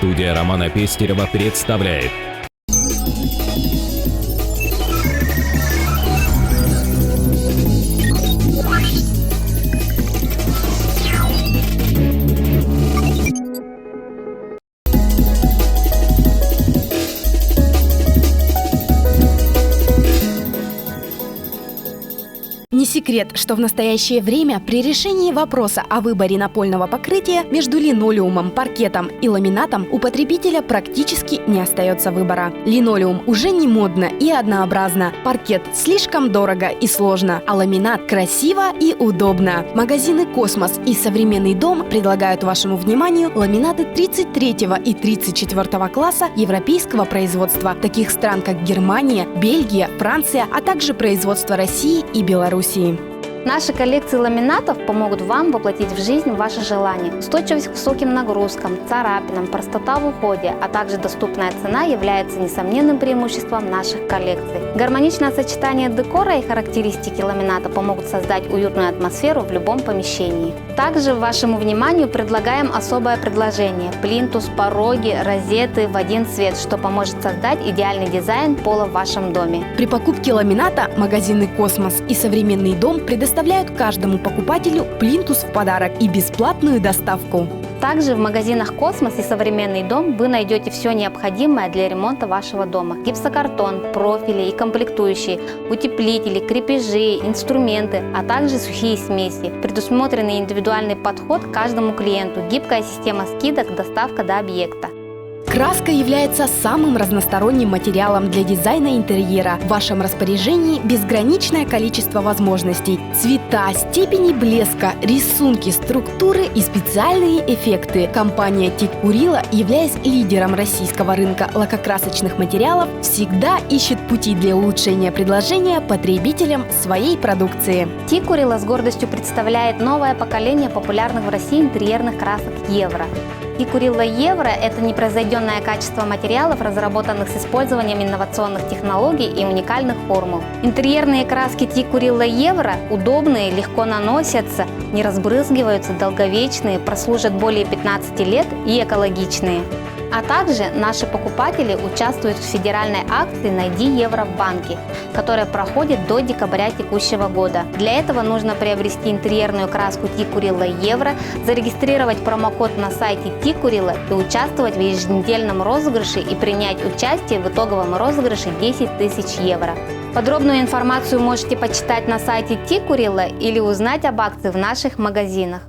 Студия Романа Пестерева представляет. Не секрет, что в настоящее время при решении вопроса о выборе напольного покрытия между линолеумом, паркетом и ламинатом у потребителя практически не остается выбора. Линолеум уже не модно и однообразно, паркет слишком дорого и сложно, а ламинат красиво и удобно. Магазины «Космос» и «Современный дом» предлагают вашему вниманию ламинаты 33 и 34 класса европейского производства, таких стран как Германия, Бельгия, Франция, а также производство России и Беларуси. Наши коллекции ламинатов помогут вам воплотить в жизнь ваши желания. Устойчивость к высоким нагрузкам, царапинам, простота в уходе, а также доступная цена является несомненным преимуществом наших коллекций. Гармоничное сочетание декора и характеристики ламината помогут создать уютную атмосферу в любом помещении. Также вашему вниманию предлагаем особое предложение – плинтус, пороги, розеты в один цвет, что поможет создать идеальный дизайн пола в вашем доме. При покупке ламината магазины «Космос» и «Современный дом» предоставляют каждому покупателю плинтус в подарок и бесплатную доставку. Также в магазинах «Космос» и «Современный дом» вы найдете все необходимое для ремонта вашего дома. Гипсокартон, профили и комплектующие, утеплители, крепежи, инструменты, а также сухие смеси. Предусмотренный индивидуальный подход к каждому клиенту, гибкая система скидок, доставка до объекта. Краска является самым разносторонним материалом для дизайна интерьера. В вашем распоряжении безграничное количество возможностей. Цвета, степени блеска, рисунки, структуры и специальные эффекты. Компания Тик Курила, являясь лидером российского рынка лакокрасочных материалов, всегда ищет пути для улучшения предложения потребителям своей продукции. Тик Курила с гордостью представляет новое поколение популярных в России интерьерных красок «Евро». Тик Курила Евро – это непревзойденное качество материалов, разработанных с использованием инновационных технологий и уникальных формул. Интерьерные краски Тик Курила Евро удобные, легко наносятся, не разбрызгиваются, долговечные, прослужат более 15 лет и экологичные. А также наши покупатели участвуют в федеральной акции «Найди евро в банке», которая проходит до декабря текущего года. Для этого нужно приобрести интерьерную краску Тик Курила Евро, зарегистрировать промокод на сайте Тик Курила и участвовать в еженедельном розыгрыше и принять участие в итоговом розыгрыше 10 тысяч евро. Подробную информацию можете почитать на сайте Тик Курила или узнать об акции в наших магазинах.